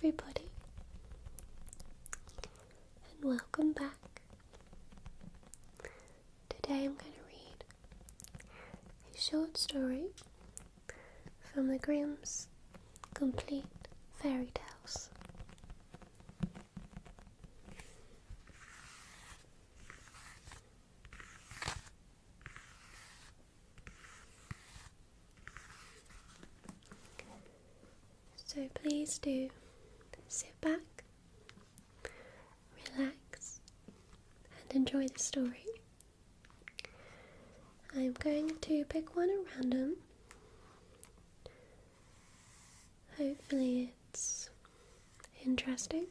everybody, and welcome back. Today I'm going to read a short story from the Grimm's Complete Fairy Tales. So please do sit back, relax, and enjoy the story. I'm going to pick one at random. Hopefully it's interesting.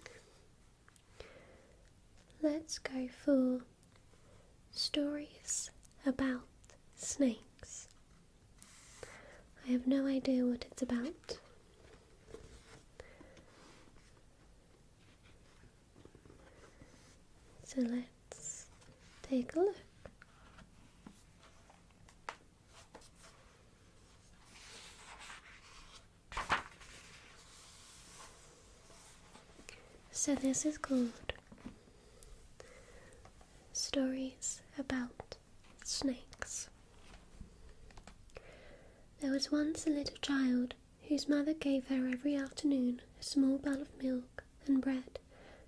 Let's go for stories about snakes. I have no idea what it's about. So let's take a look. So this is called Stories About Snakes. There was once a little child whose mother gave her every afternoon a small bowl of milk and bread,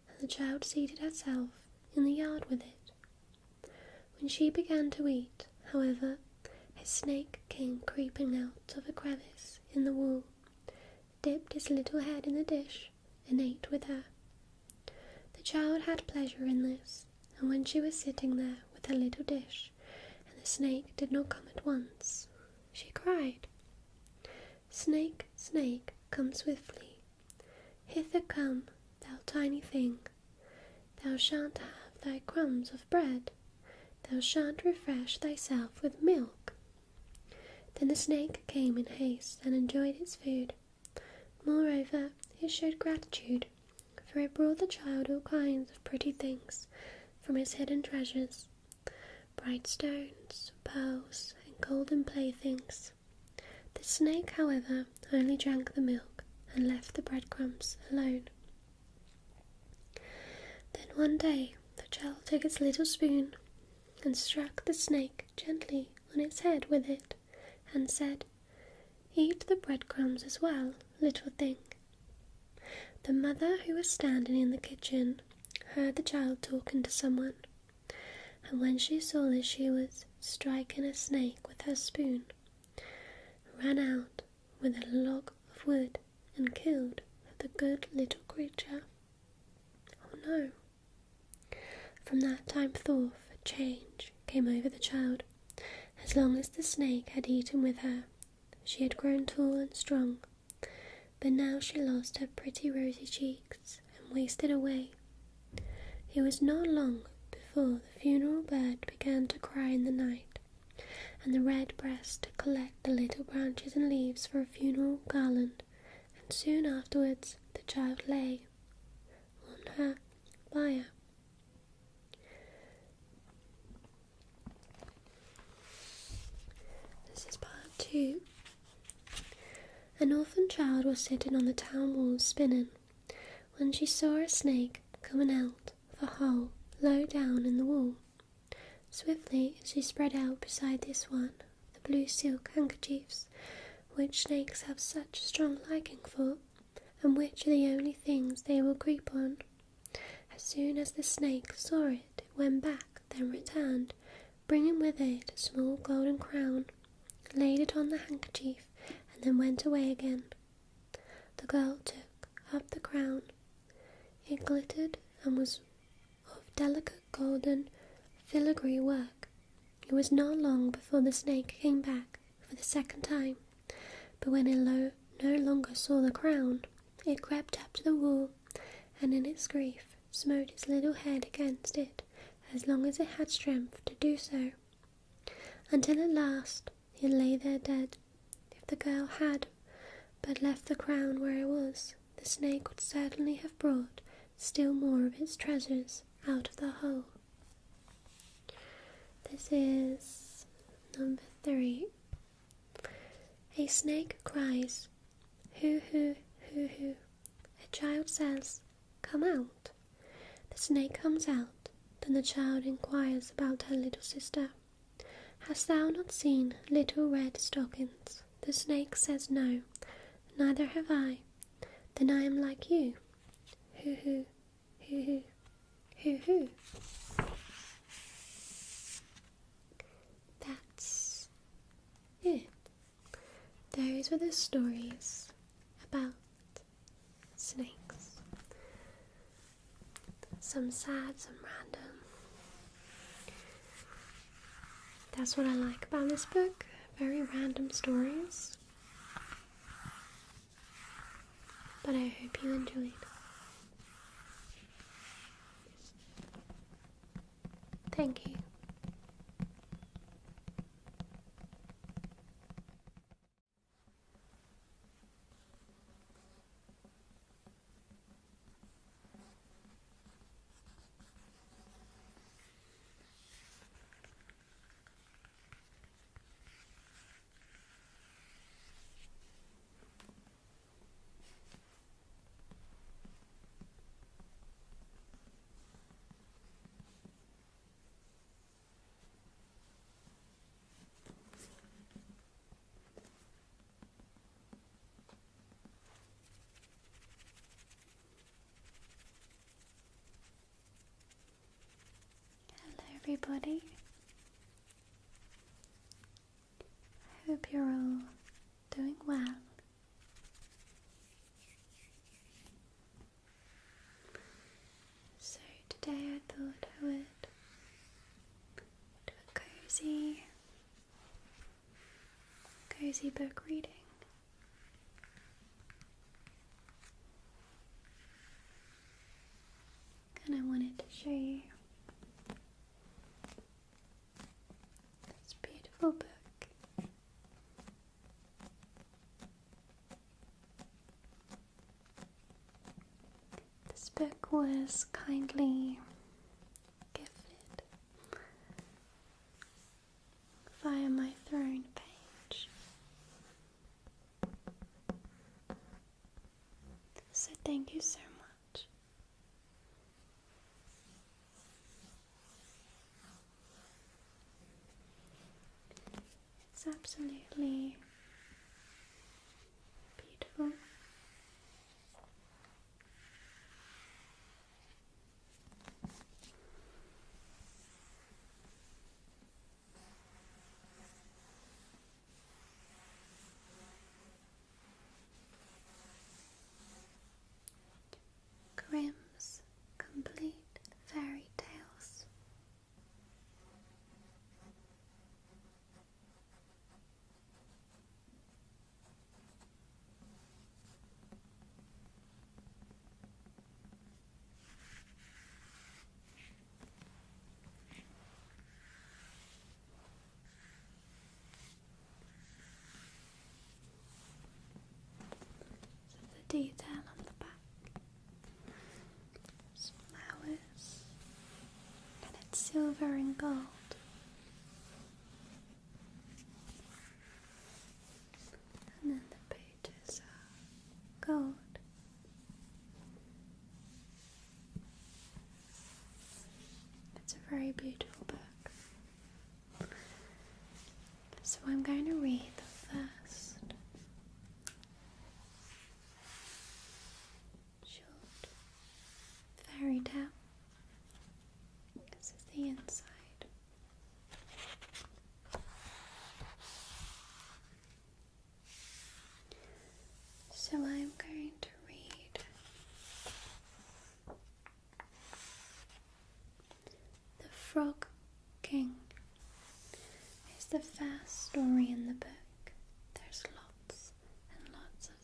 and the child seated herself in the yard with it. When she began to eat, however, a snake came creeping out of a crevice in the wall, dipped his little head in the dish, and ate with her. The child had pleasure in this, and when she was sitting there with her little dish, and the snake did not come at once, she cried, "Snake, snake, come swiftly. Hither come, thou tiny thing. Thou shan't have thy crumbs of bread. Thou shan't refresh thyself with milk." Then the snake came in haste and enjoyed its food. Moreover, it showed gratitude, for it brought the child all kinds of pretty things from its hidden treasures, bright stones, pearls, and golden playthings. The snake, however, only drank the milk and left the breadcrumbs alone. Then one day the child took its little spoon and struck the snake gently on its head with it, and said, "Eat the breadcrumbs as well, little thing." The mother, who was standing in the kitchen, heard the child talking to someone, and when she saw that she was striking a snake with her spoon, ran out with a log of wood and killed the good little creature. Oh no! From that time forth a change came over the child. As long as the snake had eaten with her, she had grown tall and strong, but now she lost her pretty rosy cheeks and wasted away. It was not long before the funeral bird began to cry in the night, and the red breast to collect the little branches and leaves for a funeral garland, and soon afterwards the child lay on her bier. This is part 2. An orphan child was sitting on the town wall spinning, when she saw a snake coming out of a hole low down in the wall. Swiftly she spread out beside this one the blue silk handkerchiefs, which snakes have such strong liking for, and which are the only things they will creep on. As soon as the snake saw it, it went back, then returned, bringing with it a small golden crown, laid it on the handkerchief, and then went away again. The girl took up the crown. It glittered and was of delicate golden filigree work. It was not long before the snake came back for the second time, but when it no longer saw the crown, it crept up to the wall, and in its grief smote its little head against it as long as it had strength to do so, until at last it lay there dead. If the girl had but left the crown where it was, the snake would certainly have brought still more of its treasures out of the hole. This is number 3. A snake cries, hoo hoo hoo hoo. A The child says, "Come out." The snake comes out. Then the child inquires about her little sister. "Hast thou not seen little red stockings?" The snake says, "No, neither have I." "Then I am like you." Hoo hoo, hoo hoo, hoo hoo. That's it. Those were the stories about snakes. Some sad, some random. That's what I like about this book. Very random stories. But I hope you enjoyed. Thank you. Everybody, I hope you're all doing well. So today I thought I would do a cozy book reading. And I wanted to show you this beautiful book. This book was kindly gifted via my Throne page. So thank you so much. It's absolutely beautiful. Grimm's Complete Fairy Tales. So the detail on the back. There's flowers, and it's silver and gold. And then the pages are gold. It's a very beautiful book. So I'm going to read the first short fairy tale. This is the inside. So I'm going to read The Frog King. It's the first story in the book. There's lots and lots of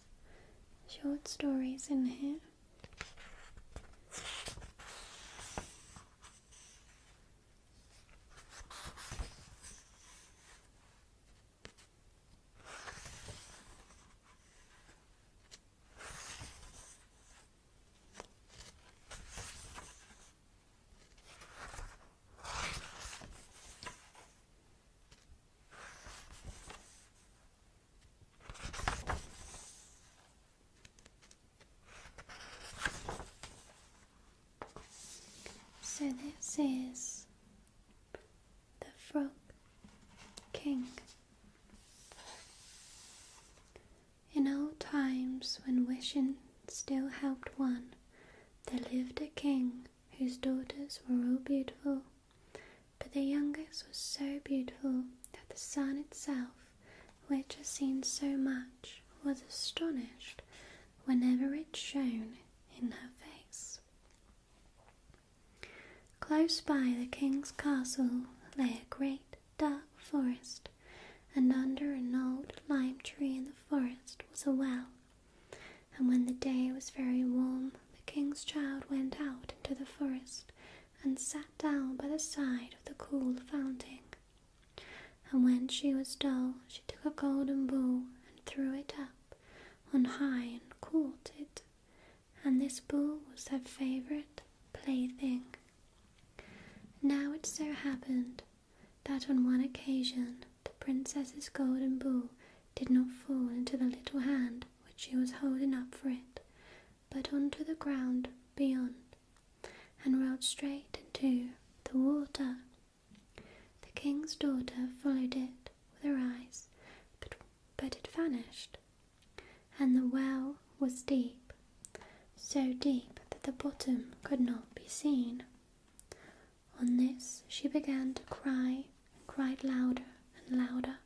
short stories in here. This is the Frog King. In old times, when wishing still helped one, there lived a king whose daughters were all beautiful, but the youngest was so beautiful that the sun itself, which has seen so much, was astonished whenever it shone in her face. Close by the king's castle lay a great dark forest, and under an old lime tree in the forest was a well. And when the day was very warm, the king's child went out into the forest and sat down by the side of the cool fountain. And when she was dull, she took a golden ball and threw it up on high and caught it, and this ball was her favourite plaything. Now it so happened that on one occasion the princess's golden ball did not fall into the little hand which she was holding up for it, but onto the ground beyond, and rolled straight into the water. The king's daughter followed it with her eyes, but it vanished, and the well was deep, so deep that the bottom could not be seen. On this she began to cry, and cried louder and louder,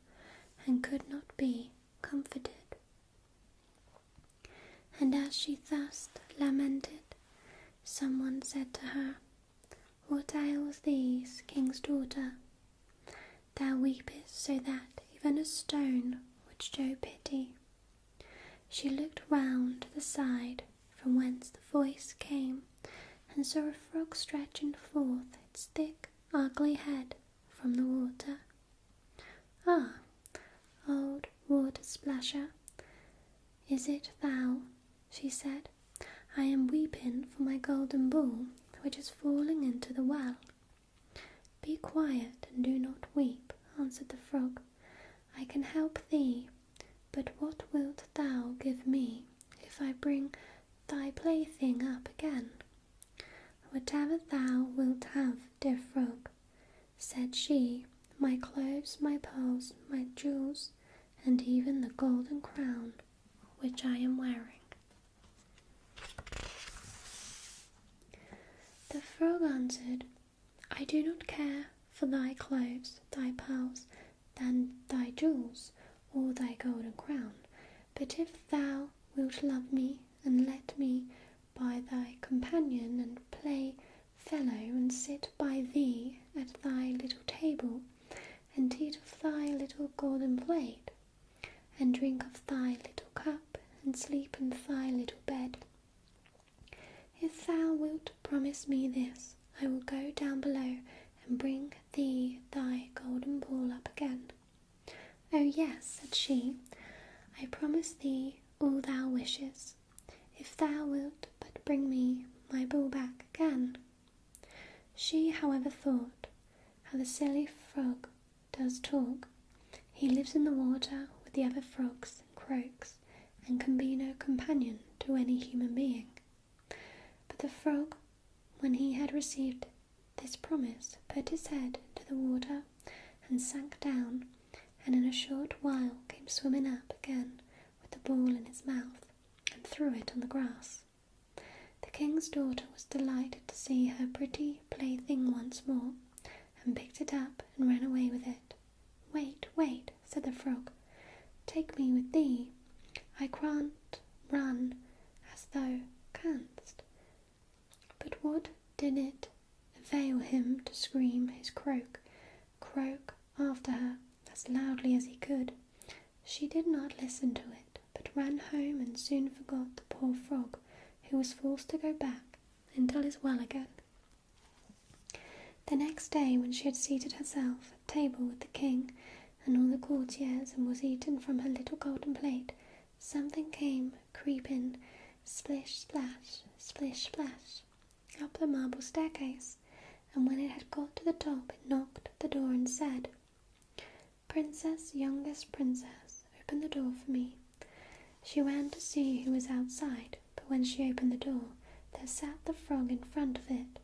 and could not be comforted. And as she thus lamented, someone said to her, "What ails thee, king's daughter? Thou weepest so that even a stone would show pity." She looked round to the side from whence the voice came, and saw a frog stretching forth its thick, ugly head from the water. "Ah, old water splasher, is it thou?" she said. "I am weeping for my golden ball, which is falling into the well." "Be quiet and do not weep," answered the frog. "I can help thee, but what wilt thou give me if I bring thy plaything up again?" "Whatever thou wilt have, dear frog," said she, "my clothes, my pearls, my jewels, and even the golden crown which I am wearing." The frog answered, "I do not care for thy clothes, thy pearls, and thy jewels, or thy golden crown, but if thou wilt love me and let me by thy companion and play fellow and sit by thee at thy little table and eat of thy little golden plate and drink of thy little cup and sleep in thy little bed, if thou wilt promise me this, I will go down below and bring thee thy golden ball up again." "Oh yes," said she, "I promise thee all thou wishes, if thou wilt but bring me my ball back again." She, however, thought, "How the silly frog does talk. He lives in the water with the other frogs and croaks, and can be no companion to any human being." But the frog, when he had received this promise, put his head into the water and sank down, and in a short while came swimming up again with the ball in his mouth, and threw it on the grass. The king's daughter was delighted to see her pretty plaything once more, and picked it up and ran away with it. "Wait, wait," said the frog, "take me with thee. I can't run as thou canst." But what did it avail him to scream his croak after her as loudly as he could? She did not listen to it, but ran home and soon forgot the poor frog, who was forced to go back until his well again. The next day, when she had seated herself at table with the king and all the courtiers, and was eaten from her little golden plate, something came creeping, splish splash, up the marble staircase, and when it had got to the top, it knocked at the door and said, "Princess, youngest princess, open the door for me." She ran to see who was outside, but when she opened the door, there sat the frog in front of it.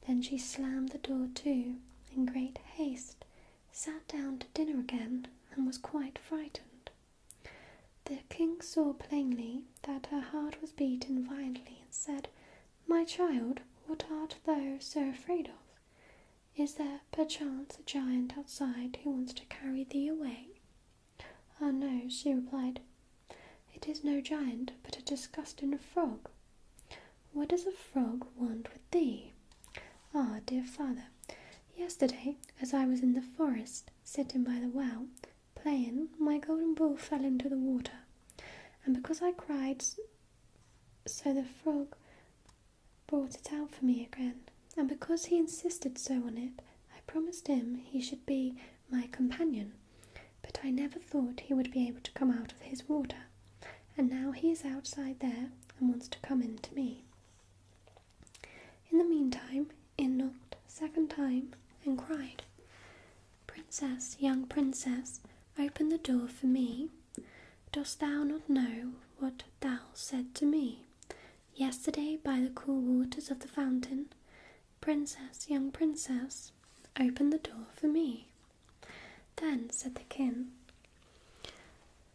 Then she slammed the door to in great haste, sat down to dinner again, and was quite frightened. The king saw plainly that her heart was beating violently, and said, "My child, what art thou so afraid of? Is there perchance a giant outside who wants to carry thee away?" "Ah, no," she replied. "It is no giant, but a disgusting frog." "What does a frog want with thee?" "Ah, dear father, yesterday, as I was in the forest, sitting by the well, playing, my golden ball fell into the water, and because I cried so the frog brought it out for me again, and because he insisted so on it, I promised him he should be my companion, but I never thought he would be able to come out of his water, and now he is outside there and wants to come in to me." In the meantime, in knocked a second time and cried, "Princess, young princess, open the door for me. Dost thou not know what thou said to me yesterday by the cool waters of the fountain? Princess, young princess, open the door for me." Then said the king,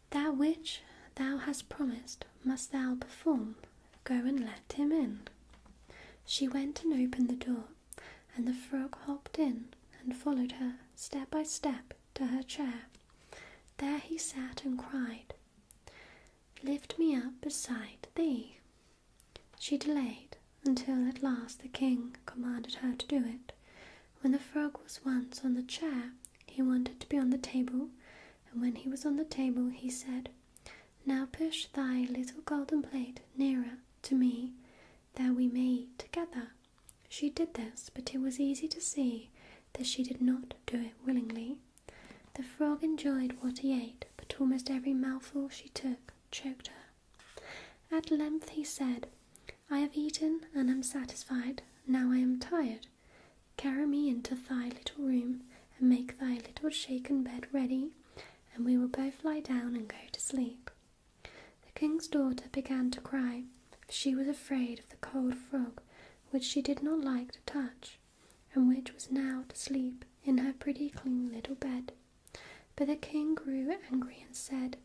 "That which thou hast promised must thou perform. Go and let him in." She went and opened the door, and the frog hopped in and followed her step by step to her chair. There he sat and cried, "Lift me up beside thee." She delayed until at last the king commanded her to do it. When the frog was once on the chair, he wanted to be on the table, and when he was on the table he said, "Now push thy little golden plate nearer to me, that we may eat together." She did this, but it was easy to see that she did not do it willingly. The frog enjoyed what he ate, but almost every mouthful she took choked her. At length he said, "I have eaten and am satisfied. Now I am tired. Carry me into thy little room and make thy little shaken bed ready, and we will both lie down and go to sleep." The king's daughter began to cry. She was afraid of the cold frog, which she did not like to touch, and which was now to sleep in her pretty clean little bed. But the king grew angry and said,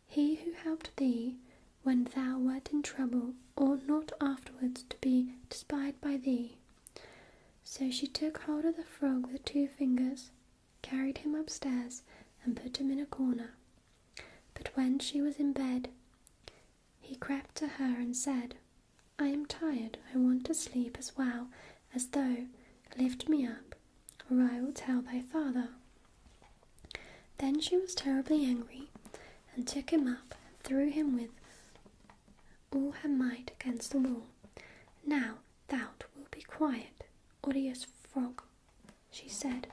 "He who helped thee when thou wert in trouble ought not afterwards to be despised by thee." So she took hold of the frog with 2 fingers, carried him upstairs, and put him in a corner. But when she was in bed, he crept to her and said, "I am tired. I want to sleep as well as thou. Lift me up, or I will tell thy father." Then she was terribly angry, and took him up and threw him with all her might against the wall. "Now thou wilt be quiet, odious frog," she said.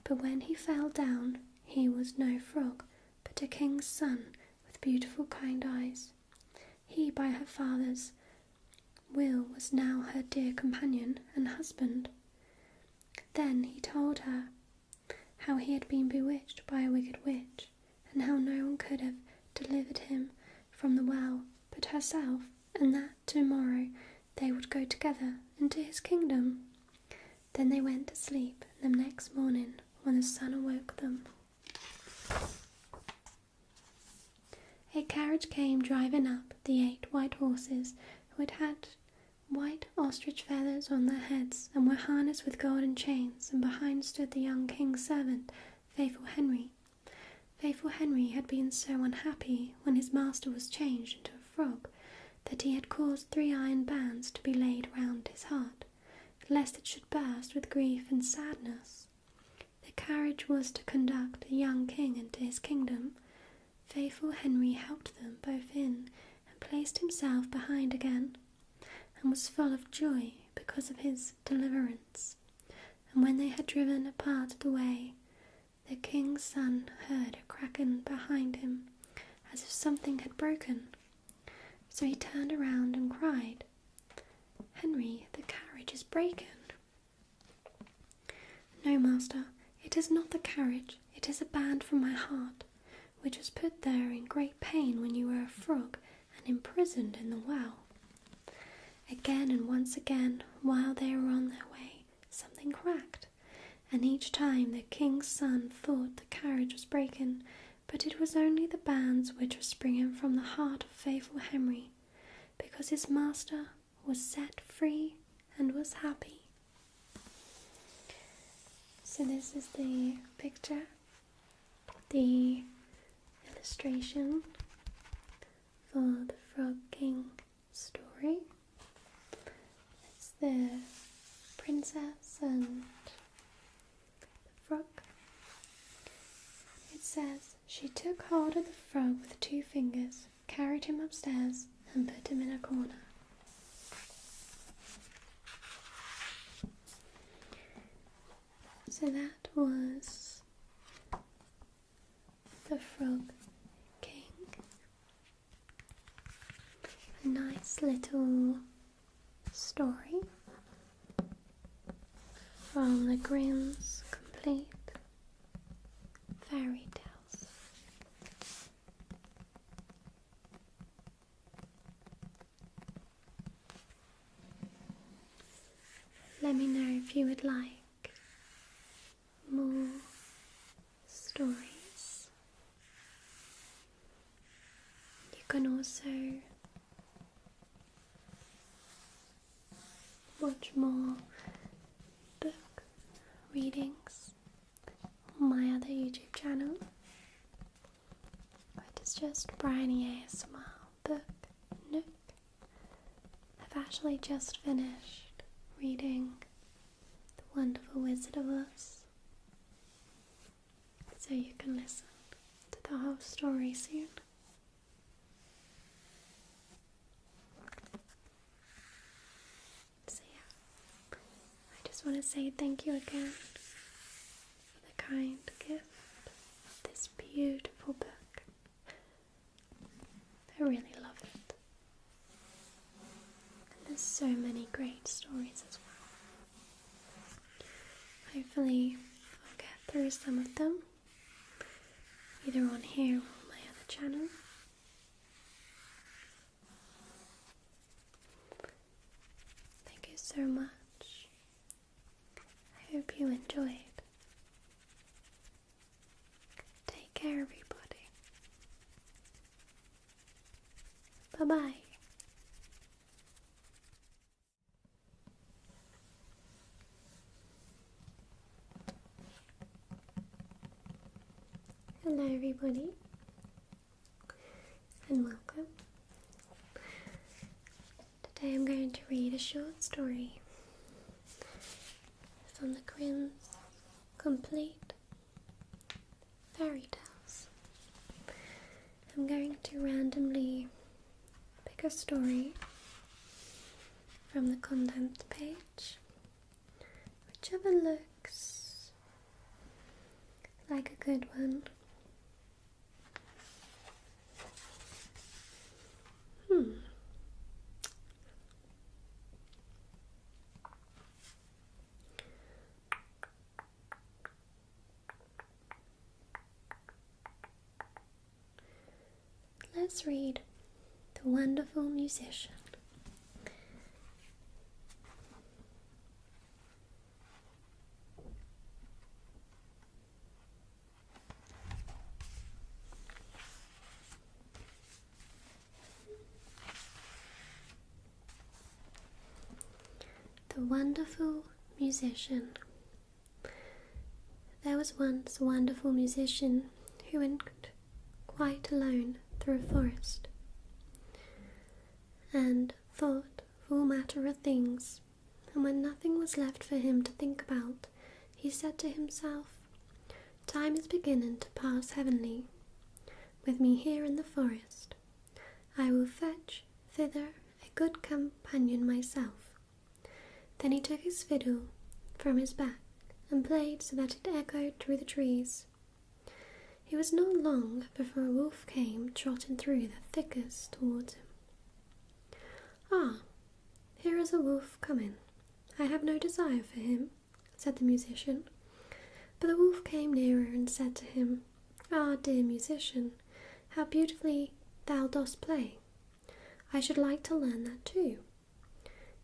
But when he fell down, he was no frog, but a king's son with beautiful kind eyes. He, by her father's will, was now her dear companion and husband. Then he told her how he had been bewitched by a wicked witch, and how no one could have delivered him from the well but herself, and that tomorrow they would go together into his kingdom. Then they went to sleep, and the next morning, when the sun awoke them, a carriage came driving up. The 8 white horses, who had had white ostrich feathers on their heads and were harnessed with golden chains, and behind stood the young king's servant, Faithful Henry. Faithful Henry had been so unhappy when his master was changed into a frog that he had caused 3 iron bands to be laid round his heart, lest it should burst with grief and sadness. The carriage was to conduct the young king into his kingdom. Faithful Henry helped them both in, and placed himself behind again, and was full of joy because of his deliverance. And when they had driven a part of the way, the king's son heard a cracking behind him, as if something had broken. So he turned around and cried, "Henry, the carriage is breaking." "No, master, it is not the carriage, it is a band from my heart, which was put there in great pain when you were a frog and imprisoned in the well." Again and once again, while they were on their way, something cracked, and each time the king's son thought the carriage was breaking, but it was only the bands which were springing from the heart of faithful Henry, because his master was set free and was happy. So this is the picture, the illustration for the Frog King story. It's the princess and the frog. It says, she took hold of the frog with 2 fingers, carried him upstairs and put him in a corner. So that was the Frog King. A nice little story from the Grimm's complete fairy tales. Let me know if you would like more stories. You can also watch more book readings on my other YouTube channel. It is just Bryoni ASMR Book Nook. I've actually just finished reading The Wonderful Wizard of Oz, so you can listen to the whole story soon. So yeah, I just want to say thank you again for the kind gift of this beautiful book. I really love it. And there's so many great stories as well. Hopefully I'll get through some of them, either on here or on my other channel. Thank you so much. I hope you enjoyed. Take care, everybody. Bye-bye. Hello everybody, and welcome. Today I'm going to read a short story from the Grimm's complete fairy tales. I'm going to randomly pick a story from the contents page, whichever looks like a good one. Let's read The Wonderful Musician. The Wonderful Musician. There was once a wonderful musician who went quite alone through a forest and thought of all manner of things, and when nothing was left for him to think about, he said to himself, "Time is beginning to pass heavenly. With me here in the forest, I will fetch thither a good companion myself." Then he took his fiddle from his back and played so that it echoed through the trees. It was not long before a wolf came trotting through the thickets towards him. "Ah, here is a wolf coming. I have no desire for him," said the musician. But the wolf came nearer and said to him, "Ah, dear musician, how beautifully thou dost play. I should like to learn that too."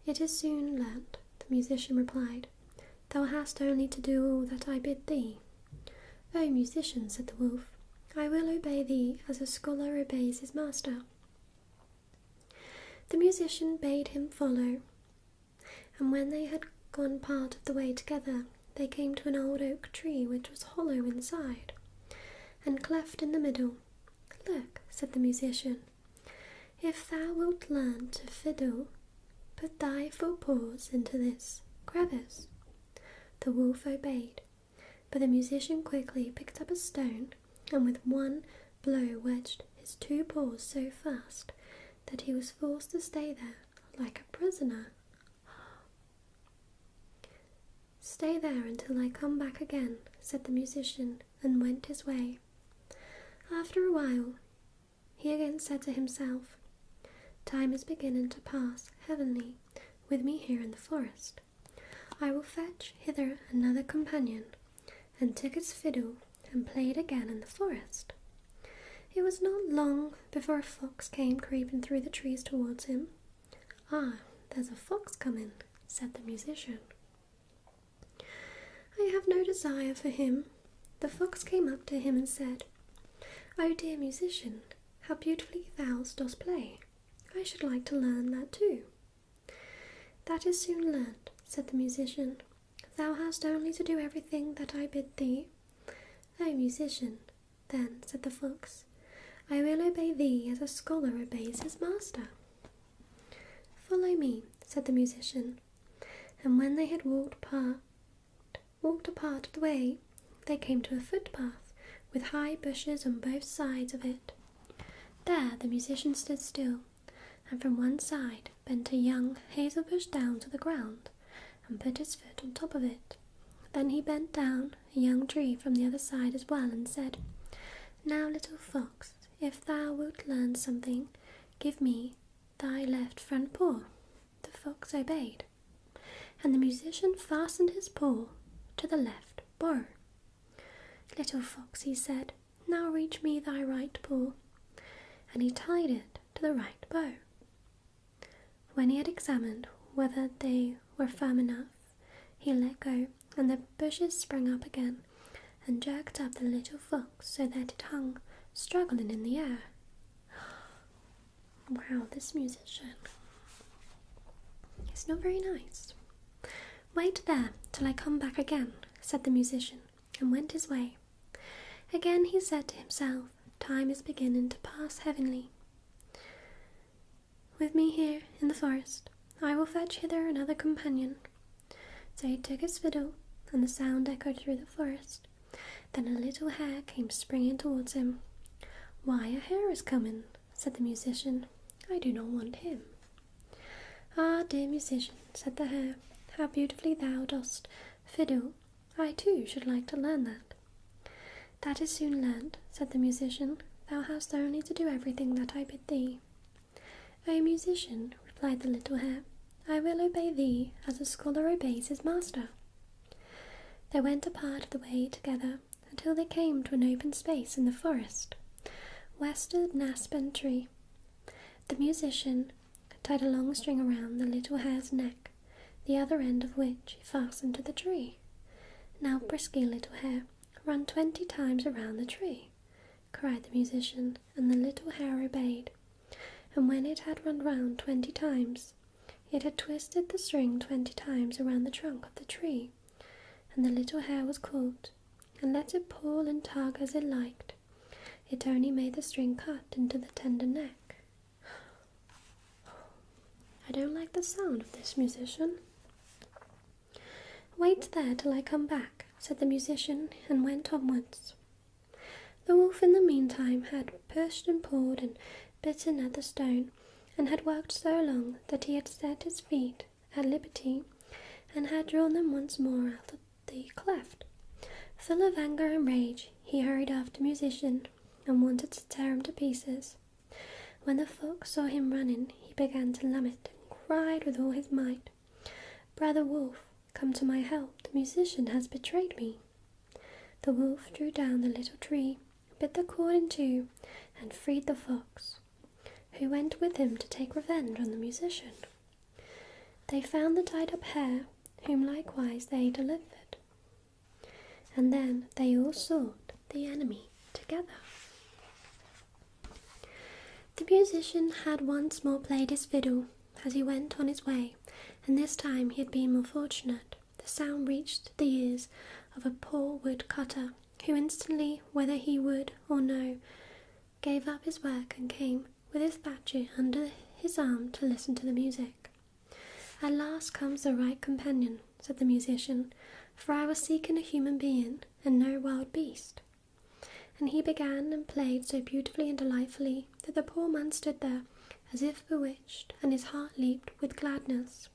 "It is soon learnt," the musician replied. thou hast only to do all that I bid thee. O musician, said the wolf, I will obey thee as a scholar obeys his master. The musician bade him follow, and when they had gone part of the way together, they came to an old oak tree which was hollow inside, and cleft in the middle. Look, said the musician, if thou wilt learn to fiddle, put thy forepaws into this crevice. The wolf obeyed, but the musician quickly picked up a stone, and with one blow wedged his 2 paws so fast that he was forced to stay there like a prisoner. Stay there until I come back again, said the musician, and went his way. After a while, he again said to himself, time is beginning to pass heavenly with me here in the forest. I will fetch hither another companion, and took his fiddle and played again in the forest. It was not long before a fox came creeping through the trees towards him. Ah, there's a fox coming, said the musician. I have no desire for him. The fox came up to him and said, O dear musician, how beautifully thou dost play. I should like to learn that too. That is soon learnt, said the musician. Thou hast only to do everything that I bid thee. O musician, then, said the fox, I will obey thee as a scholar obeys his master. Follow me, said the musician, and when they had walked a part of the way, they came to a footpath with high bushes on both sides of it. There the musician stood still, and from one side bent a young hazel bush down to the ground, and put his foot on top of it. Then he bent down a young tree from the other side as well, and said, Now, little fox, if thou wilt learn something, give me thy left front paw. The fox obeyed, and the musician fastened his paw to the left bow. Little fox, he said, now reach me thy right paw, and he tied it to the right bow. When he had examined whether they were firm enough, he let go, and the bushes sprang up again, and jerked up the little fox so that it hung struggling in the air. Wow, this musician is not very nice. Wait there till I come back again, said the musician, and went his way. Again he said to himself, time is beginning to pass heavenly with me here in the forest. I will fetch hither another companion. So he took his fiddle, and the sound echoed through the forest. Then a little hare came springing towards him. Why, a hare is coming, said the musician. I do not want him. Ah, dear musician, said the hare, how beautifully thou dost fiddle. I too should like to learn that. That is soon learnt, said the musician. Thou hast only to do everything that I bid thee. O musician, replied the little hare, I will obey thee as a scholar obeys his master. They went a part of the way together until they came to an open space in the forest, where stood an aspen tree. The musician tied a long string around the little hare's neck, the other end of which he fastened to the tree. Now, briskly, little hare, run 20 times around the tree, cried the musician, and the little hare obeyed. And when it had run round 20 times, it had twisted the string 20 times around the trunk of the tree, and the little hare was caught, and let it pull and tug as it liked. It only made the string cut into the tender neck. I don't like the sound of this musician. Wait there till I come back, said the musician, and went onwards. The wolf in the meantime had pushed and pulled and bitten at the stone, and had worked so long that he had set his feet at liberty, and had drawn them once more out of the cleft. Full of anger and rage, he hurried after the musician, and wanted to tear him to pieces. When the fox saw him running, he began to lament, and cried with all his might, Brother wolf, come to my help, the musician has betrayed me. The wolf drew down the little tree, bit the cord in two, and freed the fox, who went with him to take revenge on the musician. They found the tied-up hare, whom likewise they delivered. And then they all sought the enemy together. The musician had once more played his fiddle as he went on his way, and this time he had been more fortunate. The sound reached the ears of a poor woodcutter, who instantly, whether he would or no, gave up his work and came with his badger under his arm to listen to the music. "At last comes the right companion," said the musician, "for I was seeking a human being and no wild beast." And he began and played so beautifully and delightfully that the poor man stood there as if bewitched, and his heart leaped with gladness.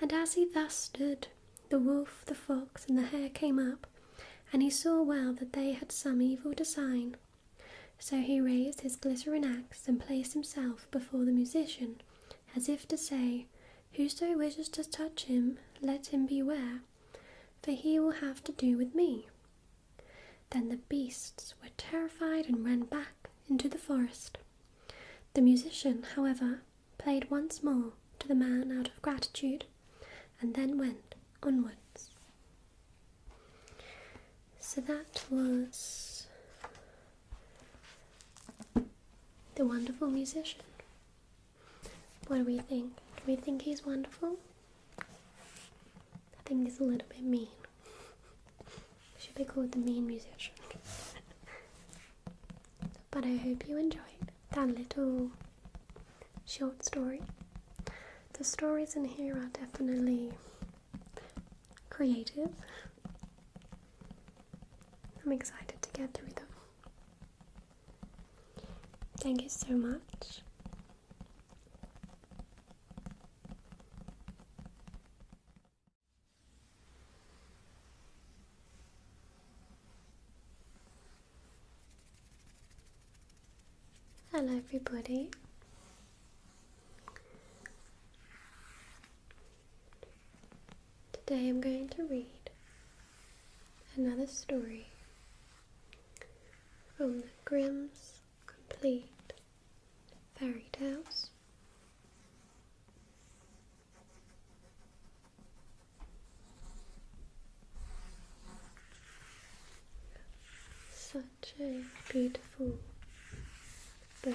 And as he thus stood, the wolf, the fox, and the hare came up, and he saw well that they had some evil design. So he raised his glittering axe and placed himself before the musician, as if to say, "Whoso wishes to touch him, let him beware, for he will have to do with me." Then the beasts were terrified and ran back into the forest. The musician, however, played once more to the man out of gratitude, and then went onwards. So that was The Wonderful Musician. What do we think? Do we think he's wonderful? I think he's a little bit mean. Should be called the Mean Musician. But I hope you enjoyed that little short story. The stories in here are definitely creative. I'm excited to get through them. Thank you so much. Hello everybody. Today I'm going to read another story from the Grimm's Complete Fairy Tales. Such a beautiful book.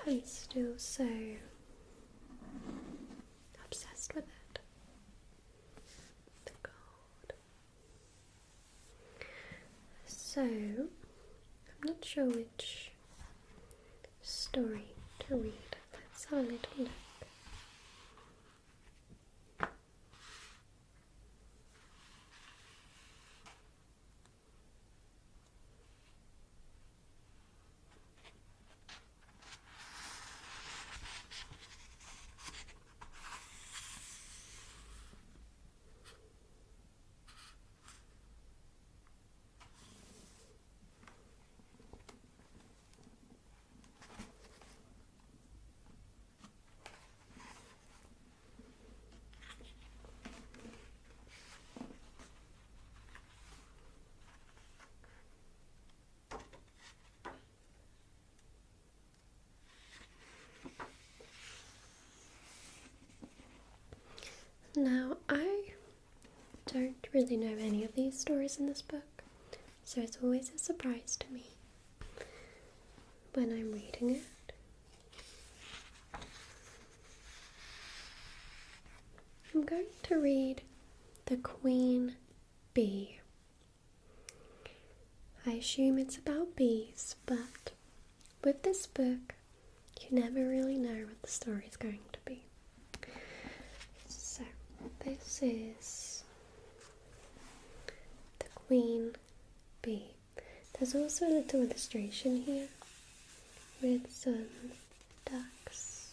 I'm still so obsessed with it. The gold. So, I'm not sure which story to read. Let's have a little look. Now, I don't really know any of these stories in this book, so it's always a surprise to me when I'm reading it. I'm going to read The Queen Bee. I assume it's about bees, but with this book, you never really know what the story is going to be. So, this is The Queen Bee. There's also a little illustration here with some ducks.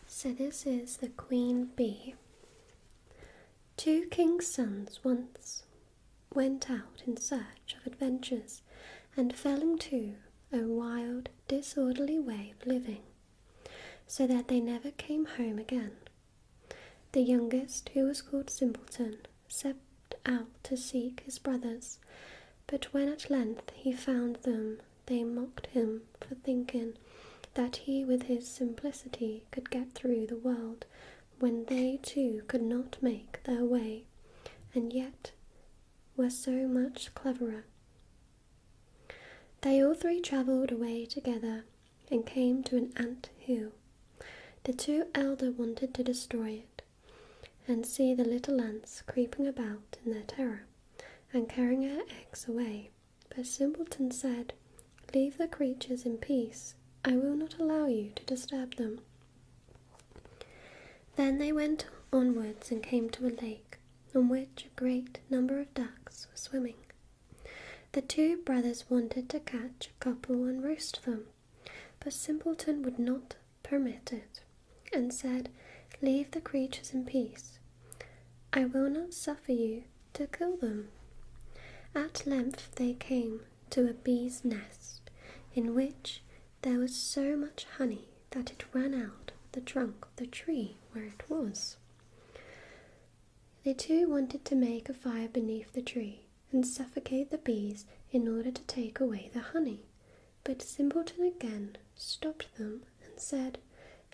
So this is The Queen Bee. 2 kings' sons once went out in search of adventures and fell into a wild, disorderly way of living, so that they never came home again. The youngest, who was called Simpleton, set out to seek his brothers, but when at length he found them, they mocked him for thinking that he with his simplicity could get through the world when they too could not make their way, and yet were so much cleverer. They all three travelled away together and came to an ant hill. The two elder wanted to destroy it and see the little ants creeping about in their terror and carrying their eggs away. But Simpleton said, "Leave the creatures in peace. I will not allow you to disturb them." Then they went onwards and came to a lake, on which a great number of ducks were swimming. The two brothers wanted to catch a couple and roast them, but Simpleton would not permit it, and said, "Leave the creatures in peace. I will not suffer you to kill them." At length they came to a bee's nest, in which there was so much honey that it ran out of the trunk of the tree where it was. The two wanted to make a fire beneath the tree and suffocate the bees in order to take away the honey, but Simpleton again stopped them and said,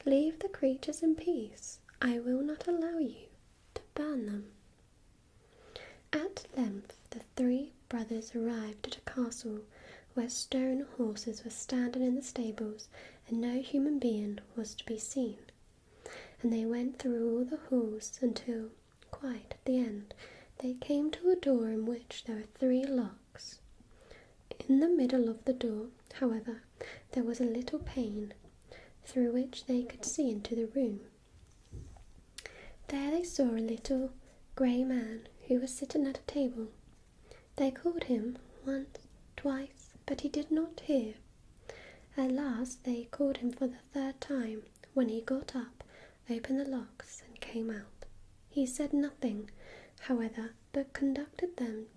"Leave the creatures in peace. I will not allow you to burn them." At length the three brothers arrived at a castle where stone horses were standing in the stables and no human being was to be seen. And they went through all the halls until, quite at the end, they came to a door in which there were 3 locks. In the middle of the door, however, there was a little pane, through which they could see into the room. There they saw a little grey man who was sitting at a table. They called him once, twice, but he did not hear. At last they called him for the 3rd time, when he got up, opened the locks, and came out. He said nothing, however, but conducted them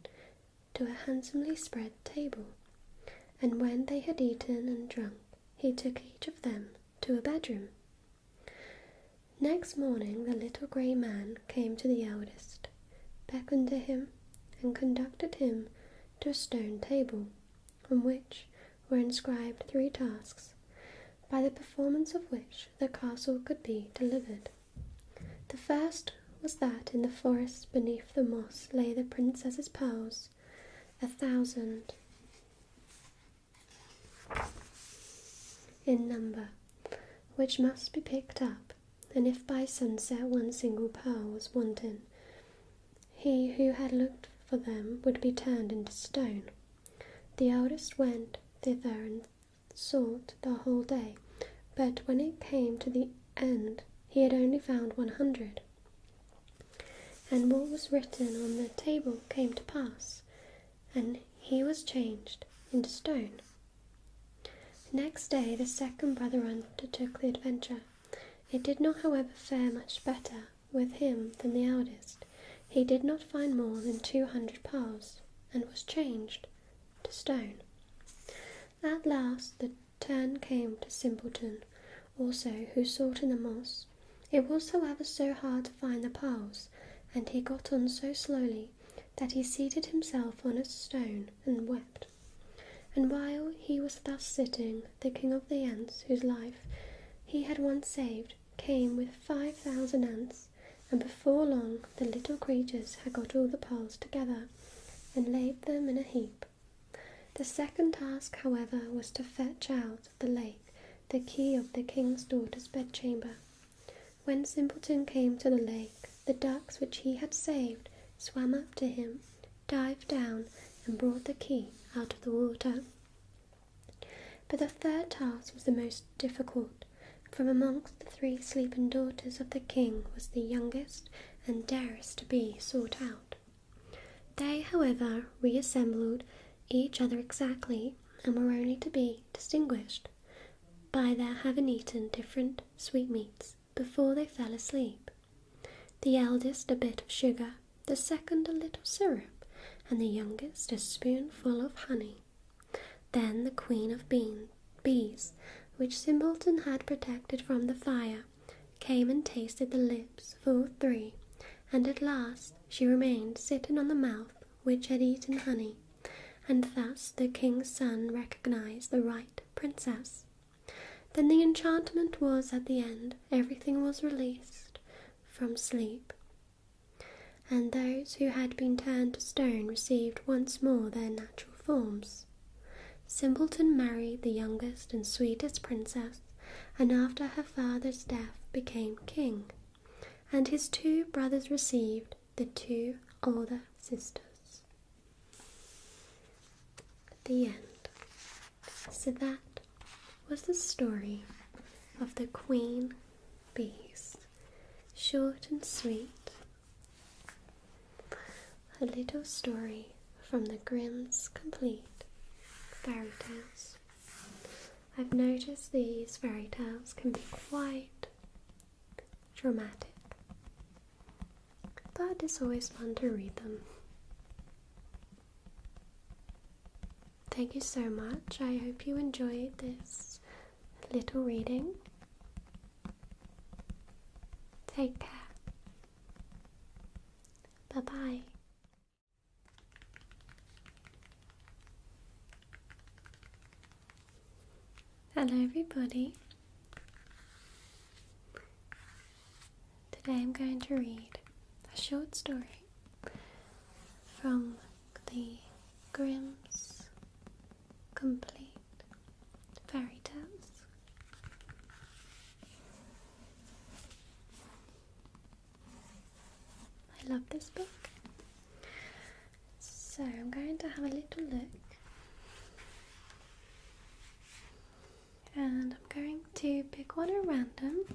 to a handsomely spread table, and when they had eaten and drunk, he took each of them to a bedroom. Next morning the little grey man came to the eldest, beckoned to him, and conducted him to a stone table, on which were inscribed 3 tasks, by the performance of which the castle could be delivered. The first was that in the forest beneath the moss lay the princess's pearls, 1,000 in number, which must be picked up, and if by sunset one single pearl was wanting, he who had looked for them would be turned into stone. The eldest went thither and sought the whole day, but when it came to the end, he had only found 100. And what was written on the table came to pass, and he was changed into stone. Next day the second brother undertook the adventure. It did not, however, fare much better with him than the eldest. He did not find more than 200 pearls, and was changed to stone. At last the turn came to Simpleton also, who sought in the moss. It was, however, so hard to find the pearls, and he got on so slowly, that he seated himself on a stone and wept. And while he was thus sitting, the king of the ants, whose life he had once saved, came with 5,000 ants, and before long the little creatures had got all the pearls together, and laid them in a heap. The second task, however, was to fetch out of the lake the key of the king's daughter's bedchamber. When Simpleton came to the lake, the ducks which he had saved swam up to him, dived down, and brought the key out of the water. But the third task was the most difficult. From amongst the 3 sleeping daughters of the king was the youngest and dearest to be sought out. They, however, reassembled each other exactly, and were only to be distinguished by their having eaten different sweetmeats before they fell asleep. The eldest a bit of sugar, the second a little syrup, and the youngest a spoonful of honey. Then the queen of bees, which Simpleton had protected from the fire, came and tasted the lips of all 3, and at last she remained sitting on the mouth which had eaten honey, and thus the king's son recognized the right princess. Then the enchantment was at the end, everything was released from sleep, and those who had been turned to stone received once more their natural forms. Simpleton married the youngest and sweetest princess, and after her father's death became king, and his 2 brothers received the 2 older sisters. The end. So that was the story of the Queen Bees. Short and sweet. A little story from the Grimm's complete fairy tales. I've noticed these fairy tales can be quite dramatic, but it's always fun to read them. Thank you so much. I hope you enjoyed this little reading. Take care. Bye-bye. Hello everybody. Today I'm going to read a short story from the Grimm's complete fairy tales. I love this book. So I'm going to have a little look, and I'm going to pick one at random.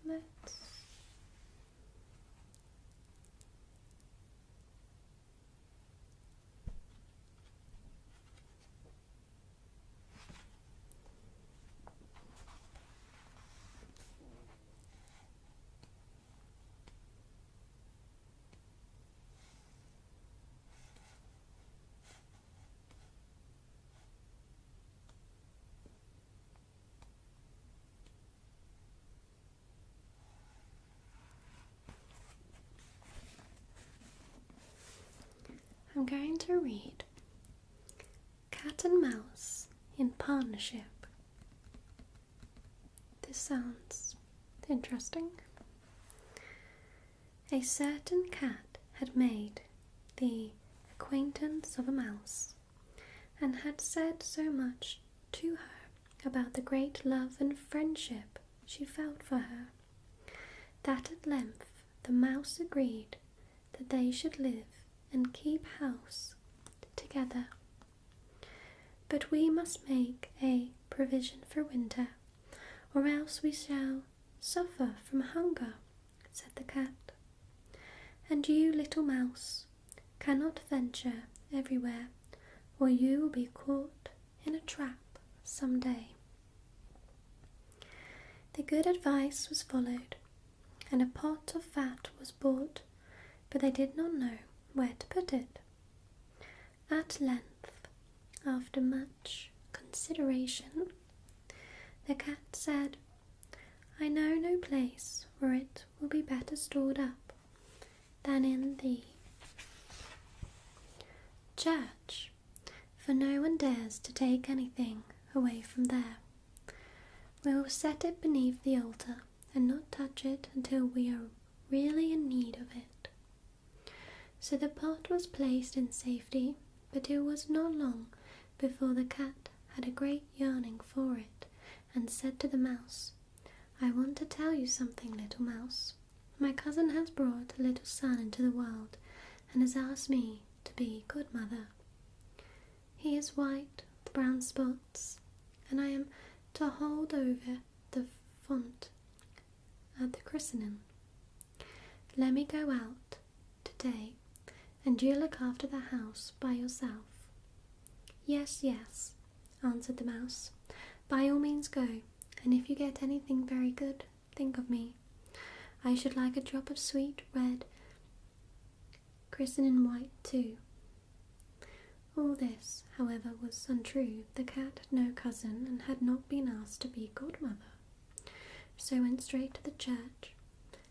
Let's I'm going to read Cat and Mouse in Partnership. This sounds interesting. A certain cat had made the acquaintance of a mouse, and had said so much to her about the great love and friendship she felt for her, that at length the mouse agreed that they should live and keep house together. But we must make a provision for winter, or else we shall suffer from hunger, said the cat. And you, little mouse, cannot venture everywhere, or you will be caught in a trap some day. The good advice was followed, and a pot of fat was bought, but they did not know where to put it. At length, after much consideration, the cat said, I know no place where it will be better stored up than in the church, for no one dares to take anything away from there. We will set it beneath the altar and not touch it until we are really in need of it. So the pot was placed in safety, but it was not long before the cat had a great yearning for it, and said to the mouse, I want to tell you something, little mouse. My cousin has brought a little son into the world and has asked me to be godmother. He is white with brown spots, and I am to hold over the font at the christening. Let me go out today, and you look after the house by yourself. Yes, yes, answered the mouse. By all means go, and if you get anything very good, think of me. I should like a drop of sweet red christening wine too. All this, however, was untrue. The cat had no cousin and had not been asked to be godmother, so went straight to the church,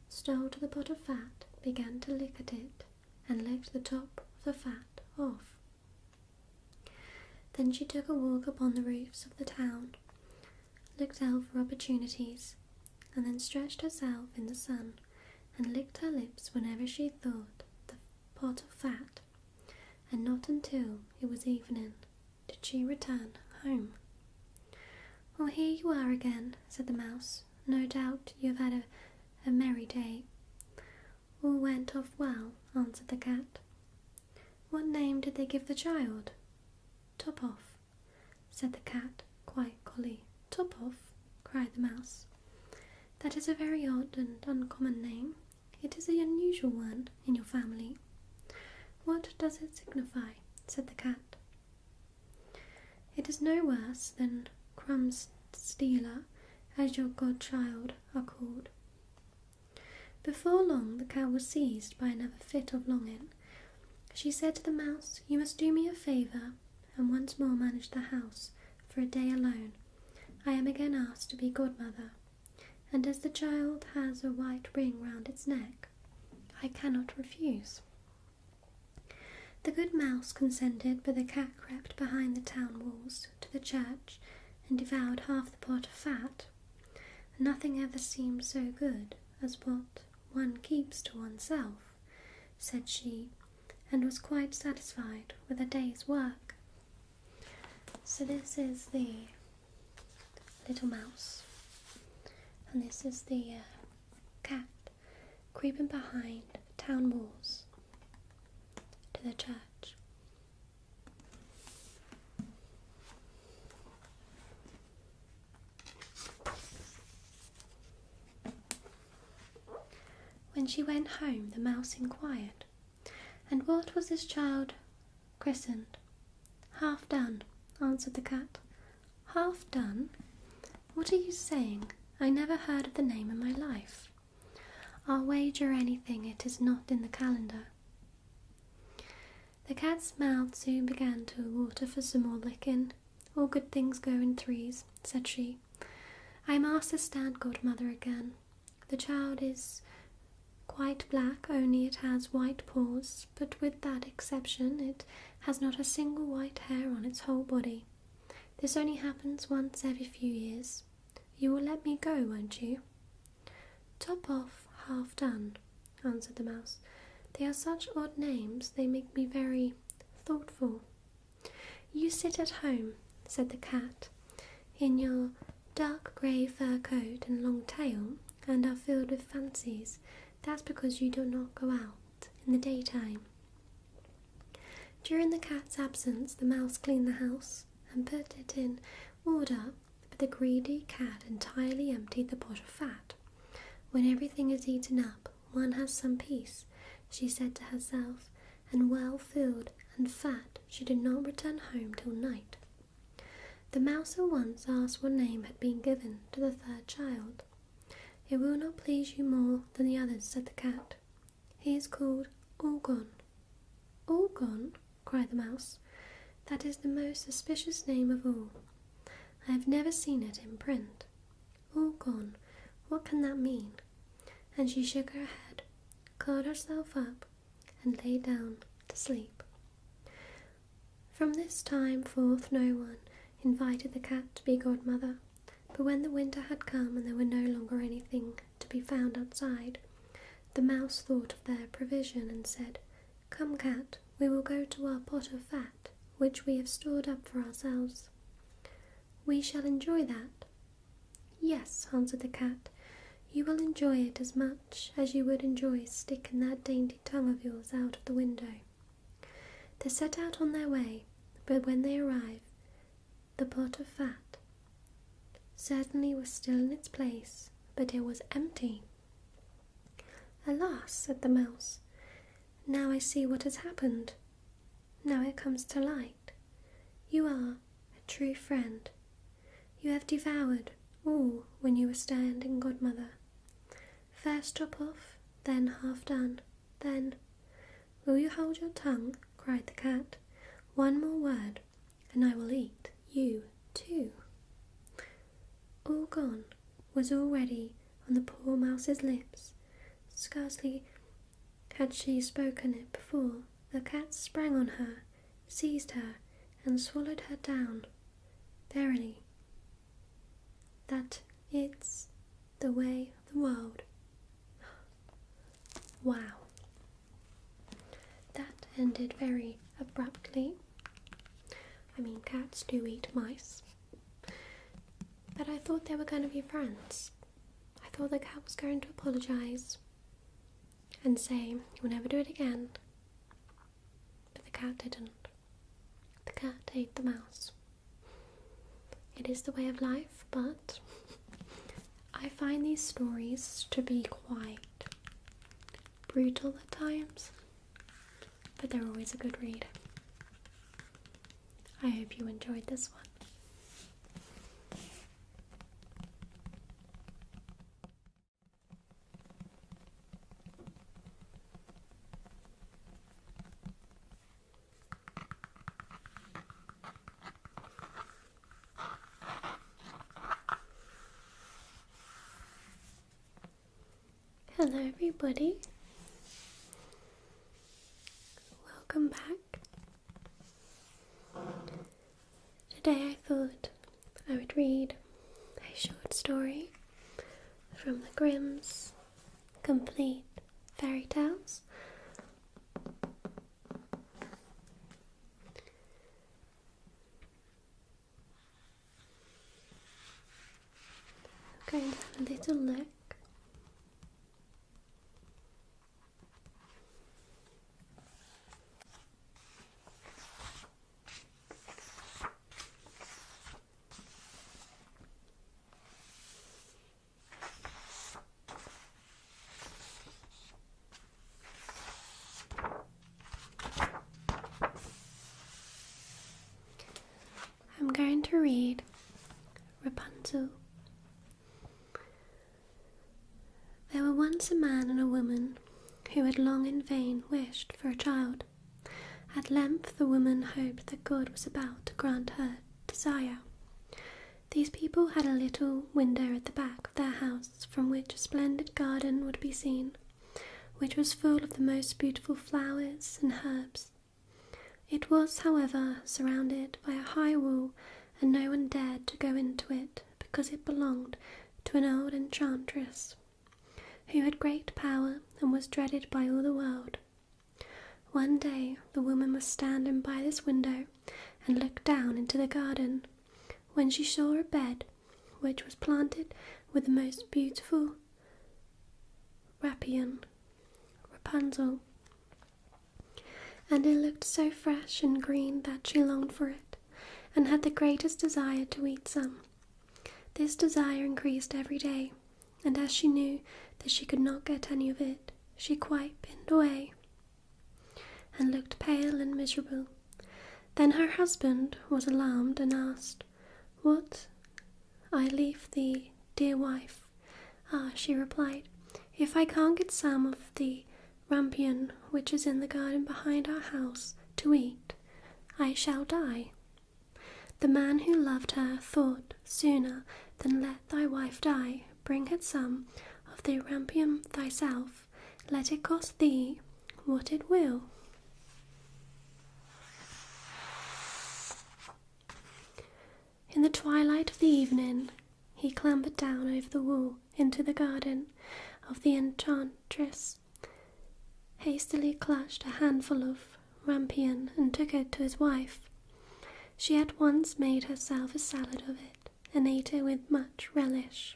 stole to the pot of fat, began to lick at it, and licked the top of the fat off. Then she took a walk upon the roofs of the town, looked out for opportunities, and then stretched herself in the sun, and licked her lips whenever she thought of the pot of fat, and not until it was evening did she return home. "Oh, here you are again," said the mouse. "No doubt you have had a merry day." "All went off well," answered the cat. "What name did they give the child?" "Top off," said the cat, quite coolly. "Top off," cried the mouse. "That is a very odd and uncommon name. It is an unusual one in your family." "What does it signify?" said the cat. "It is no worse than Crumb Stealer, as your godchild are called." Before long the cat was seized by another fit of longing. She said to the mouse, "You must do me a favour, and once more manage the house for a day alone. I am again asked to be godmother, and as the child has a white ring round its neck, I cannot refuse." The good mouse consented, but the cat crept behind the town walls to the church and devoured half the pot of fat. "Nothing ever seemed so good as what one keeps to oneself," said she, and was quite satisfied with a day's work. So this is the little mouse, and this is the cat creeping behind town walls to the church. When she went home, the mouse inquired, "And what was this child christened?" "Half done," answered the cat. "Half done? What are you saying? I never heard of the name in my life. I'll wager anything it is not in the calendar." The cat's mouth soon began to water for some more licking. "All good things go in threes," said she. "I am asked to stand godmother again. The child is quite black, only it has white paws, but with that exception it has not a single white hair on its whole body. This only happens once every few years. You will let me go, won't you?" "Top off, half done," answered the mouse. "They are such odd names, they make me very thoughtful." "You sit at home," said the cat, "in your dark grey fur coat and long tail, and are filled with fancies. That's because you do not go out in the daytime." During the cat's absence, the mouse cleaned the house and put it in order, but the greedy cat entirely emptied the pot of fat. "When everything is eaten up, one has some peace," she said to herself, and well filled and fat, she did not return home till night. The mouse at once asked what name had been given to the third child. "It will not please you more than the others," said the cat. "He is called All Gone." "All Gone?" cried the mouse. "That is the most suspicious name of all. I have never seen it in print. All gone, what can that mean?" And she shook her head, curled herself up, and lay down to sleep. From this time forth no one invited the cat to be godmother, but when the winter had come and there were no longer anything to be found outside, the mouse thought of their provision and said, "Come, cat, we will go to our pot of fat, which we have stored up for ourselves." "We shall enjoy that." "Yes," answered the cat, You will enjoy it as much as you would enjoy sticking that dainty tongue of yours out of the window. They set out on their way, but when they arrived, the pot of fat certainly was still in its place, but it was empty. "Alas," said the mouse, "now I see what has happened. Now it comes to light. You are a true friend. You have devoured all when you were standing godmother. First drop off, then half done, then—" "Will you hold your tongue?" cried the cat. "One more word, and I will eat you too." All gone was already on the poor mouse's lips. Scarcely had she spoken it before the cat sprang on her, seized her, and swallowed her down. Verily, that is the way of the world. Wow. That ended very abruptly. I mean, cats do eat mice. But I thought they were going to be friends. I thought the cat was going to apologise and say, "You'll never do it again." But the cat didn't. The cat ate the mouse. It is the way of life, but I find these stories to be quite brutal at times, but they're always a good read. I hope you enjoyed this one. Hello everybody, welcome back. Today I thought I would read a short story from the Grimm's Complete Fairy Tales. I'm going to have a little look. I'm going to read Rapunzel. There were once a man and a woman who had long in vain wished for a child. At length the woman hoped that God was about to grant her desire. These people had a little window at the back of their house from which a splendid garden would be seen, which was full of the most beautiful flowers and herbs. It was, however, surrounded by a high wall, and no one dared to go into it because it belonged to an old enchantress who had great power and was dreaded by all the world. One day the woman was standing by this window and looked down into the garden, when she saw a bed which was planted with the most beautiful Rapunzel, and it looked so fresh and green that she longed for it, and had the greatest desire to eat some. This desire increased every day, and as she knew that she could not get any of it, she quite pinned away, and looked pale and miserable. Then her husband was alarmed and asked, "What I leave thee, dear wife?" "Ah," she replied, "if I can't get some of the rampion which is in the garden behind our house to eat, I shall die." The man who loved her thought, "Sooner than let thy wife die, bring her some of the rampion thyself, let it cost thee what it will." In the twilight of the evening, he clambered down over the wall into the garden of the enchantress, hastily clutched a handful of rampion and took it to his wife. She at once made herself a salad of it and ate it with much relish.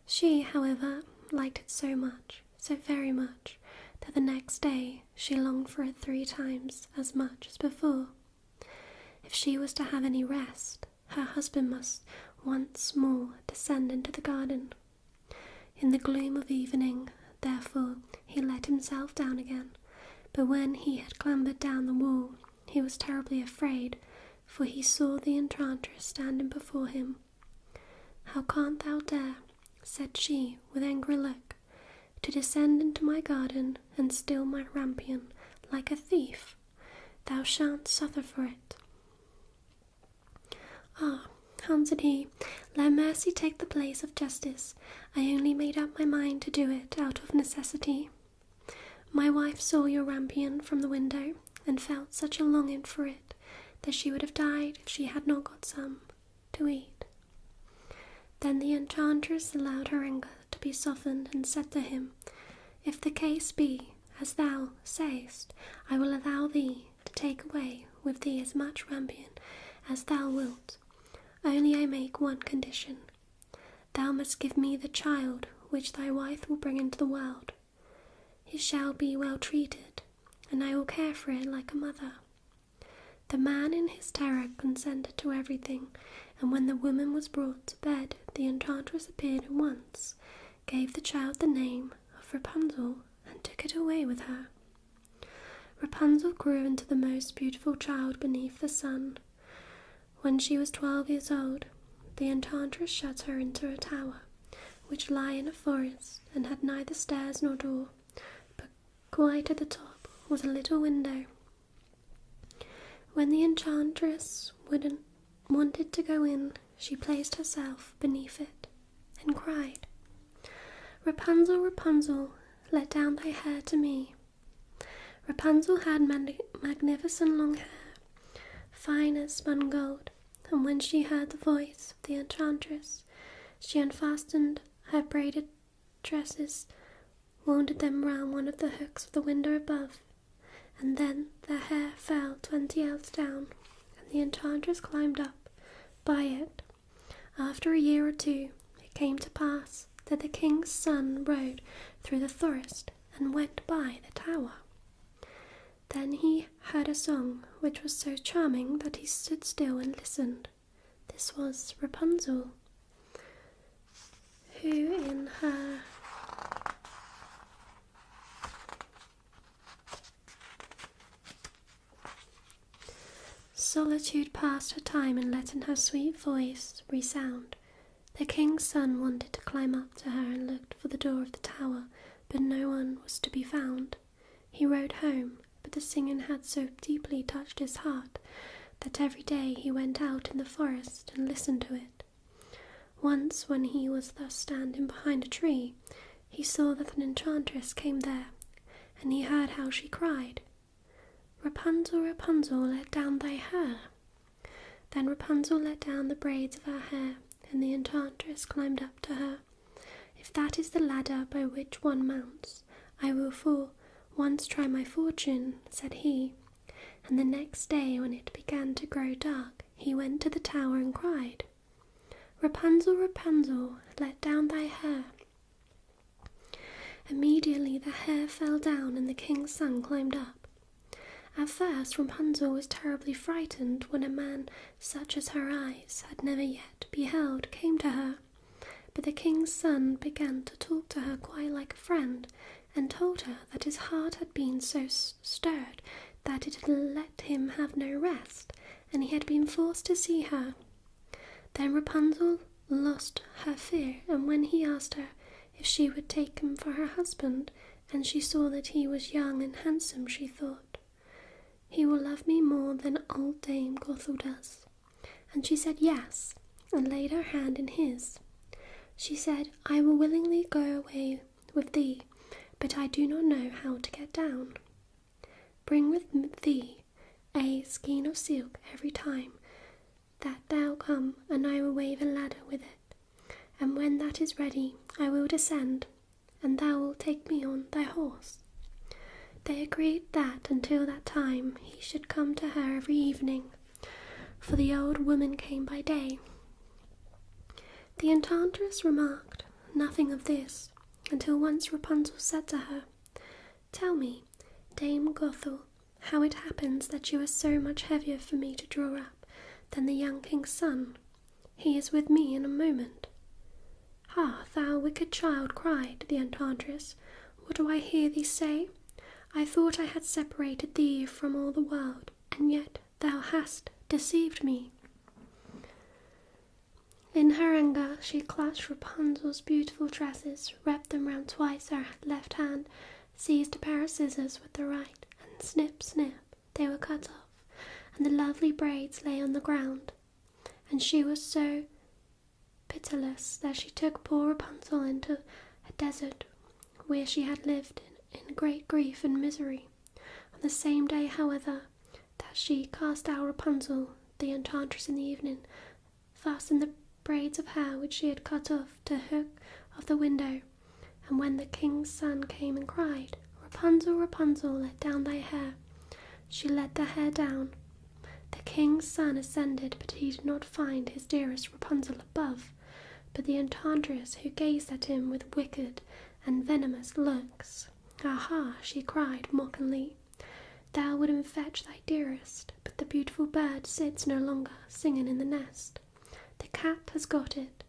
She, however, liked it so much, so very much, that the next day she longed for it 3 times as much as before. If she was to have any rest, her husband must once more descend into the garden. In the gloom of evening, therefore, he let himself down again, but when he had clambered down the wall, he was terribly afraid, for he saw the enchantress standing before him. "How canst thou dare," said she with angry look, "to descend into my garden and steal my rampion like a thief? Thou shalt suffer for it." "Ah," answered he, "let mercy take the place of justice. I only made up my mind to do it out of necessity. My wife saw your rampion from the window, and felt such a longing for it that she would have died if she had not got some to eat." Then the enchantress allowed her anger to be softened, and said to him, "If the case be as thou sayest, I will allow thee to take away with thee as much rampion as thou wilt. Only I make one condition. Thou must give me the child which thy wife will bring into the world. It shall be well treated, and I will care for it like a mother." The man in his terror consented to everything, and when the woman was brought to bed, the enchantress appeared at once, gave the child the name of Rapunzel, and took it away with her. Rapunzel grew into the most beautiful child beneath the sun. When she was 12 years old, the enchantress shut her into a tower, which lay in a forest, and had neither stairs nor door, but quite at the top was a little window. When the enchantress wanted to go in, she placed herself beneath it, and cried, "Rapunzel, Rapunzel, let down thy hair to me." Rapunzel had magnificent long hair, fine as spun gold, and when she heard the voice of the enchantress, she unfastened her braided tresses, wound them round one of the hooks of the window above, and then their hair fell 20 ells down, and the enchantress climbed up by it. After a year or 2, it came to pass that the king's son rode through the forest and went by the tower. Then he heard a song which was so charming that he stood still and listened. This was Rapunzel, who in her solitude passed her time in letting her sweet voice resound. The king's son wanted to climb up to her and looked for the door of the tower, but no one was to be found. He rode home, but the singing had so deeply touched his heart that every day he went out in the forest and listened to it. Once, when he was thus standing behind a tree, he saw that an enchantress came there, and he heard how she cried, "Rapunzel, Rapunzel, let down thy hair." Then Rapunzel let down the braids of her hair, and the enchantress climbed up to her. "If that is the ladder by which one mounts, I will for once try my fortune," said he. And the next day, when it began to grow dark, he went to the tower and cried, "Rapunzel, Rapunzel, let down thy hair." Immediately the hair fell down, and the king's son climbed up. At first Rapunzel was terribly frightened when a man such as her eyes had never yet beheld came to her, but the king's son began to talk to her quite like a friend, and told her that his heart had been so stirred that it had let him have no rest, and he had been forced to see her. Then Rapunzel lost her fear, and when he asked her if she would take him for her husband, and she saw that he was young and handsome, she thought, "He will love me more than old Dame Gothel does." And she said yes, and laid her hand in his. She said, "I will willingly go away with thee, but I do not know how to get down. Bring with thee a skein of silk every time that thou come, and I will wave a ladder with it, and when that is ready I will descend, and thou wilt take me on thy horse." They agreed that until that time he should come to her every evening, for the old woman came by day. The enchantress remarked, nothing of this, until once Rapunzel said to her, "Tell me, Dame Gothel, how it happens that you are so much heavier for me to draw up than the young king's son. He is with me in a moment." "Ah, thou wicked child," cried the enchantress, "what do I hear thee say? I thought I had separated thee from all the world, and yet thou hast deceived me." In her anger, she clutched Rapunzel's beautiful tresses, wrapped them round twice her left hand, seized a pair of scissors with the right, and snip, snip, they were cut off, and the lovely braids lay on the ground. And she was so pitiless that she took poor Rapunzel into a desert, where she had lived in great grief and misery. On the same day, however, that she cast out Rapunzel, the enchantress, in the evening, fastened the braids of hair which she had cut off to a hook of the window, and when the king's son came and cried, "Rapunzel, Rapunzel, let down thy hair," she let the hair down. The king's son ascended, but he did not find his dearest Rapunzel above, but the enchantress, who gazed at him with wicked and venomous looks. "Aha," she cried mockingly, "thou wouldst fetch thy dearest, but the beautiful bird sits no longer singing in the nest. The cat has got it,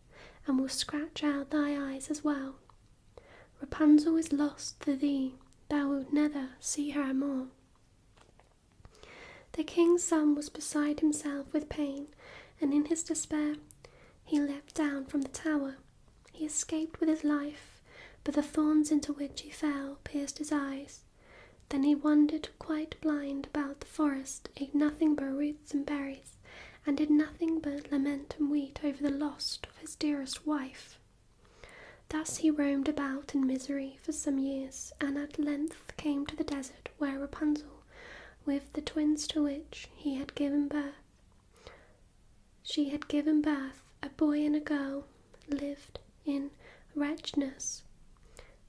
and will scratch out thy eyes as well. Rapunzel is lost to thee, thou wilt never see her more." The king's son was beside himself with pain, and in his despair he leapt down from the tower. He escaped with his life, but the thorns into which he fell pierced his eyes. Then he wandered quite blind about the forest, ate nothing but roots and berries, and did nothing but lament and weep over the loss of his dearest wife. Thus he roamed about in misery for some years, and at length came to the desert where Rapunzel, with the twins to which she had given birth, a boy and a girl, lived in wretchedness.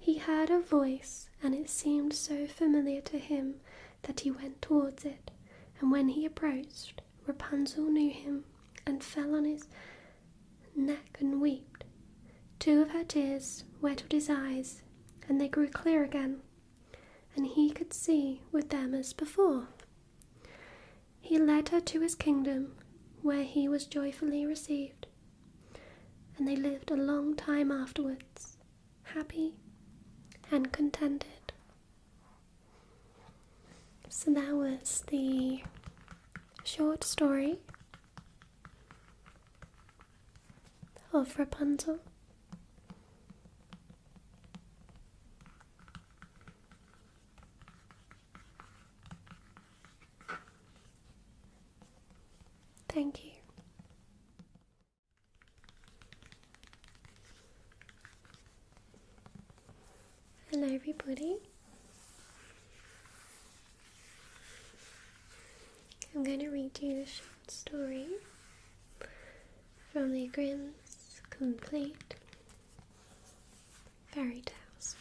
He heard a voice, and it seemed so familiar to him that he went towards it, and when he approached, Rapunzel knew him, and fell on his neck and wept. 2 of her tears wetted his eyes, and they grew clear again, and he could see with them as before. He led her to his kingdom, where he was joyfully received, and they lived a long time afterwards, happy and contented. So that was the short story of Rapunzel. Thank you. Hello everybody. I'm going to read you a short story from the Grimm's complete fairy tales.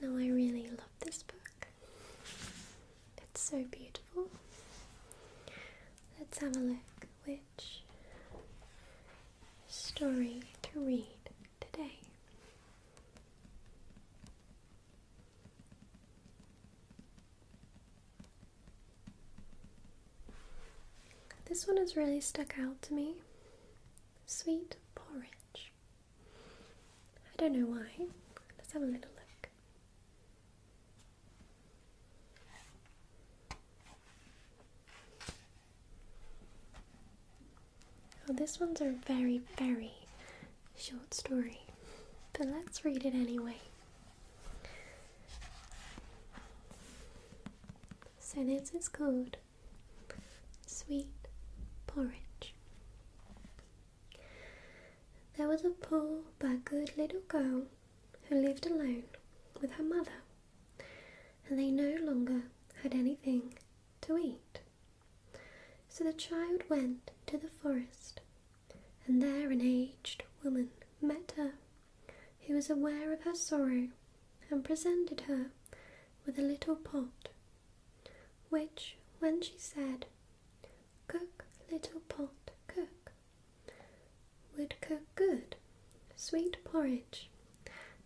Now I really love this book. It's so beautiful. Let's have a look which story to read today. This one has really stuck out to me. Sweet Porridge. I don't know why. Let's have a little look. Oh, this one's a very, very short story, but let's read it anyway. So this is called Sweet Porridge. There was a poor but good little girl who lived alone with her mother, and they no longer had anything to eat. So the child went to the forest, and there an aged woman met her, who was aware of her sorrow, and presented her with a little pot, which, when she said, "Cook, little pot, cook," would cook good sweet porridge,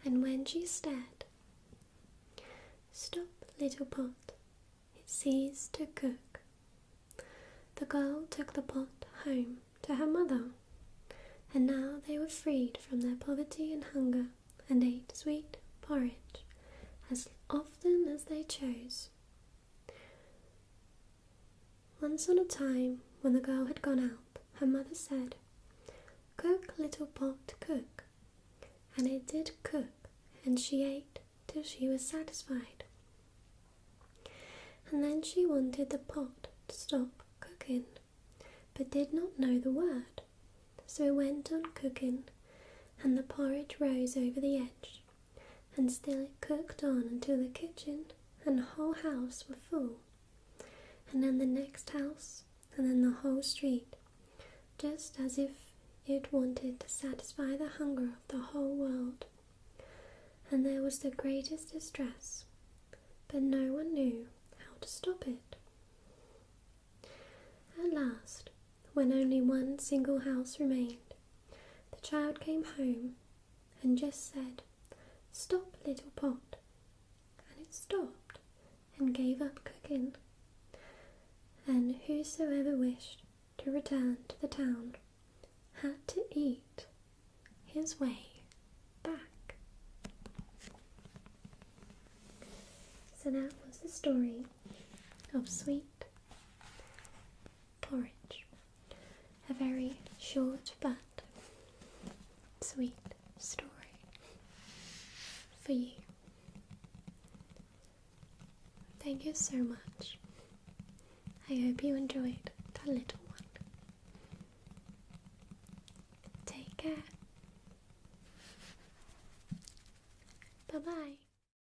and when she stared, "Stop, little pot, it ceased to cook." The girl took the pot home to her mother, and now they were freed from their poverty and hunger, and ate sweet porridge as often as they chose. Once on a time, when the girl had gone out, her mother said, "Cook, little pot, cook." And it did cook, and she ate till she was satisfied. And then she wanted the pot to stop cooking, but did not know the word. So it went on cooking, and the porridge rose over the edge, and still it cooked on until the kitchen and the whole house were full, and then the next house, and then the whole street, just as if it wanted to satisfy the hunger of the whole world. And there was the greatest distress, but no one knew how to stop it. At last, when only one single house remained, the child came home and just said, "Stop, little pot," and it stopped and gave up cooking. And whosoever wished to return to the town had to eat his way back. So that was the story of Sweet Porridge. A very short but sweet story for you. Thank you so much. I hope you enjoyed that little one. Take care. Bye-bye.